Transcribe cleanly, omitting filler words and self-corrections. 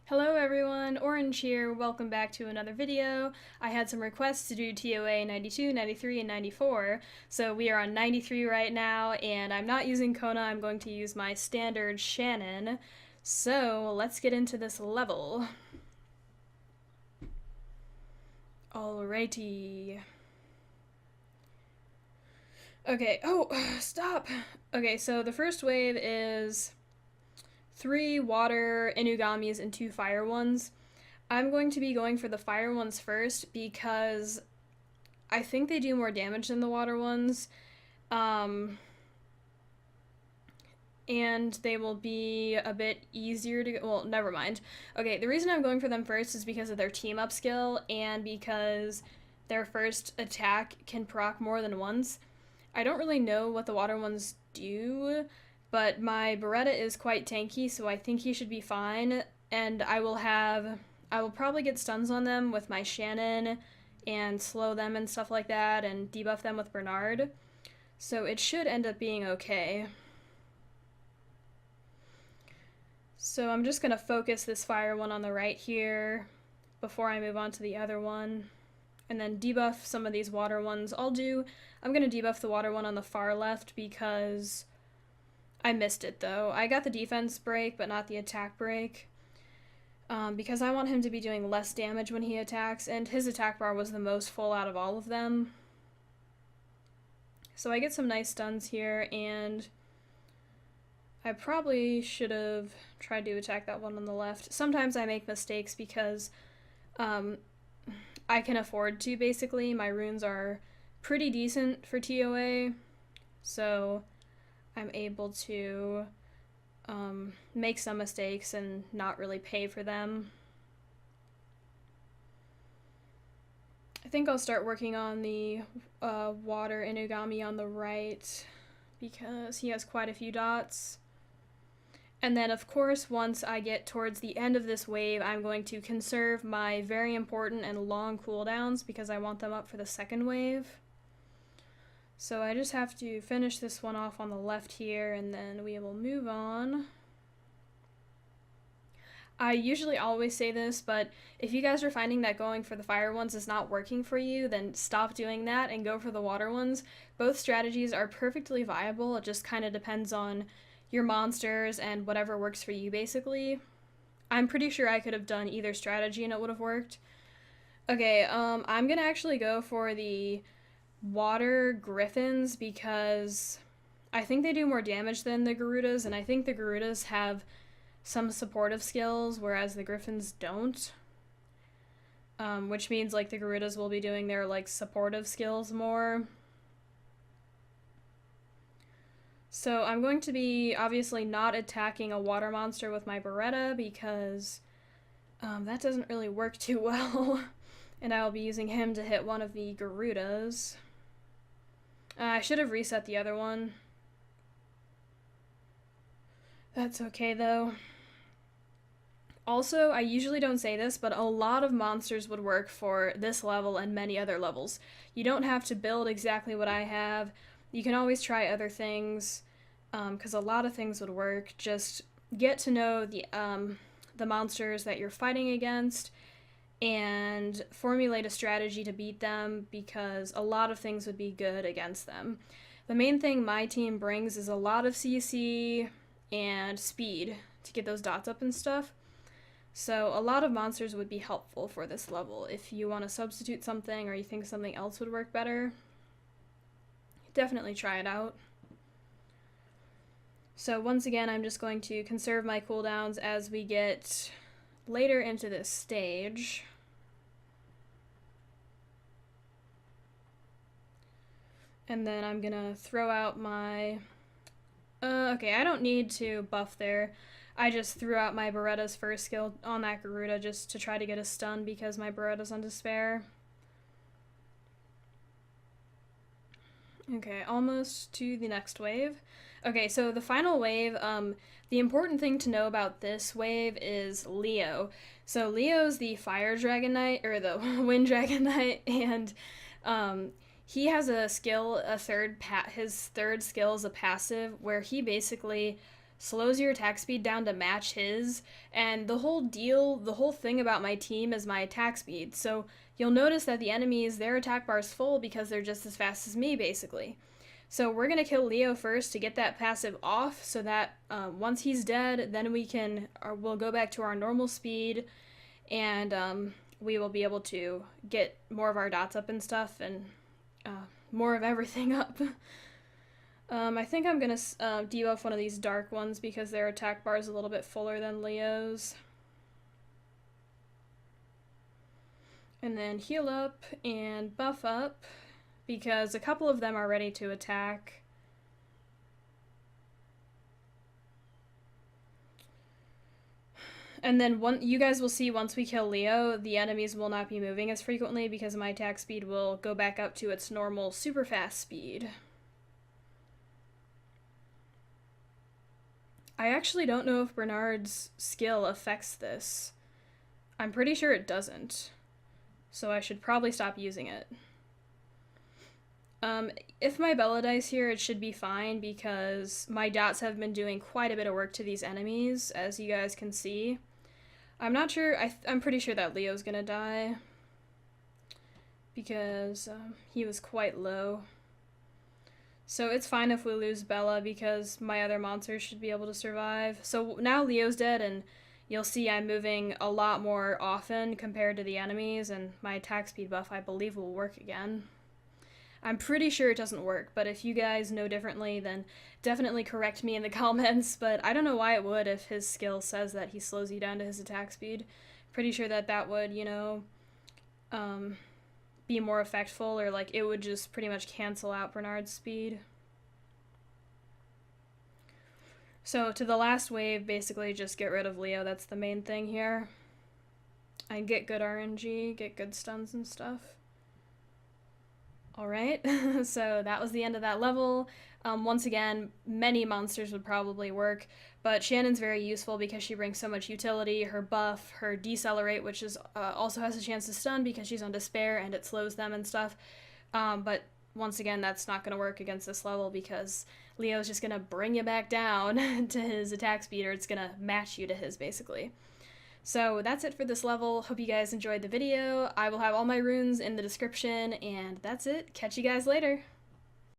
Hello everyone, Orange here, welcome back to another video. I had some requests to do TOA 92, 93, and 94, so we are on 93 right now, and I'm not using Kona, I'm going to use my standard Shannon. So let's get into this level. Alrighty. Okay, oh, stop! Okay, so the first wave is 3 water Inugamis and 2 fire ones. I'm going to be going for the fire ones first because I think they do more damage than the water ones. And they will be a bit easier to, well, never mind. Okay, the reason I'm going for them first is because of their team up skill and because their first attack can proc more than once. I don't really know what the water ones do, but my Beretta is quite tanky, so I think he should be fine, and I will probably get stuns on them with my Shannon and slow them and stuff like that and debuff them with Bernard, so it should end up being okay. So I'm just going to focus this fire one on the right here before I move on to the other one, and then debuff some of these water ones. I'm going to debuff the water one on the far left because I missed it though. I got the defense break but not the attack break because I want him to be doing less damage when he attacks, and his attack bar was the most full out of all of them. So I get some nice stuns here, and I probably should have tried to attack that one on the left. Sometimes I make mistakes because I can afford to, basically. My runes are pretty decent for TOA, so I'm able to make some mistakes and not really pay for them. I think I'll start working on the water Inugami on the right because he has quite a few dots. And then, of course, once I get towards the end of this wave, I'm going to conserve my very important and long cooldowns because I want them up for the second wave. So I just have to finish this one off on the left here, and then we will move on. I usually always say this, but if you guys are finding that going for the fire ones is not working for you, then stop doing that and go for the water ones. Both strategies are perfectly viable, it just kind of depends on your monsters and whatever works for you, basically. I'm pretty sure I could have done either strategy and it would have worked. Okay, I'm gonna actually go for the water griffins because I think they do more damage than the Garudas, and I think the Garudas have some supportive skills, whereas the griffins don't. Which means, like, the Garudas will be doing their, like, supportive skills more. So I'm going to be obviously not attacking a water monster with my Beretta because that doesn't really work too well. And I'll be using him to hit one of the Garudas. I should have reset the other one. That's okay though. Also, I usually don't say this, but a lot of monsters would work for this level and many other levels. You don't have to build exactly what I have. You can always try other things, because a lot of things would work. Just get to know the monsters that you're fighting against and formulate a strategy to beat them, because a lot of things would be good against them. The main thing my team brings is a lot of CC and speed to get those dots up and stuff. So a lot of monsters would be helpful for this level. If you want to substitute something or you think something else would work better, definitely try it out. So once again, I'm just going to conserve my cooldowns as we get later into this stage. And then I'm gonna throw out my... okay, I don't need to buff there. I just threw out my Beretta's first skill on that Garuda just to try to get a stun because my Beretta's on Despair. Okay, almost to the next wave. Okay, so the final wave, the important thing to know about this wave is Leo. So Leo's the Fire Dragon Knight, or the Wind Dragon Knight, and He has a skill, his third skill is a passive where he basically slows your attack speed down to match his. And the whole thing about my team is my attack speed. So you'll notice that the enemies, their attack bar is full because they're just as fast as me, basically. So we're gonna kill Leo first to get that passive off, so that once he's dead, then we'll go back to our normal speed, and we will be able to get more of our dots up and stuff, and more of everything up. I think I'm gonna debuff one of these dark ones because their attack bar is a little bit fuller than Leo's. And then heal up and buff up, because a couple of them are ready to attack. And then you guys will see once we kill Leo, the enemies will not be moving as frequently because my attack speed will go back up to its normal super fast speed. I actually don't know if Bernard's skill affects this. I'm pretty sure it doesn't. So I should probably stop using it. If my Bella dies here, it should be fine because my dots have been doing quite a bit of work to these enemies, as you guys can see. I'm not sure, I'm pretty sure that Leo's gonna die because he was quite low. So it's fine if we lose Bella because my other monsters should be able to survive. So now Leo's dead, and you'll see I'm moving a lot more often compared to the enemies, and my attack speed buff, I believe, will work again. I'm pretty sure it doesn't work, but if you guys know differently, then definitely correct me in the comments, but I don't know why it would if his skill says that he slows you down to his attack speed. Pretty sure that would, you know, be more effectful, or like it would just pretty much cancel out Bernard's speed. So to the last wave, basically just get rid of Leo, that's the main thing here. And get good RNG, get good stuns and stuff. Alright, so that was the end of that level. Once again, many monsters would probably work, but Shannon's very useful because she brings so much utility. Her buff, her decelerate, which is also has a chance to stun because she's on despair and it slows them and stuff. But once again, that's not going to work against this level because Leo's just going to bring you back down to his attack speed, or it's going to match you to his, basically. So that's it for this level. Hope you guys enjoyed the video. I will have all my runes in the description, and that's it. Catch you guys later.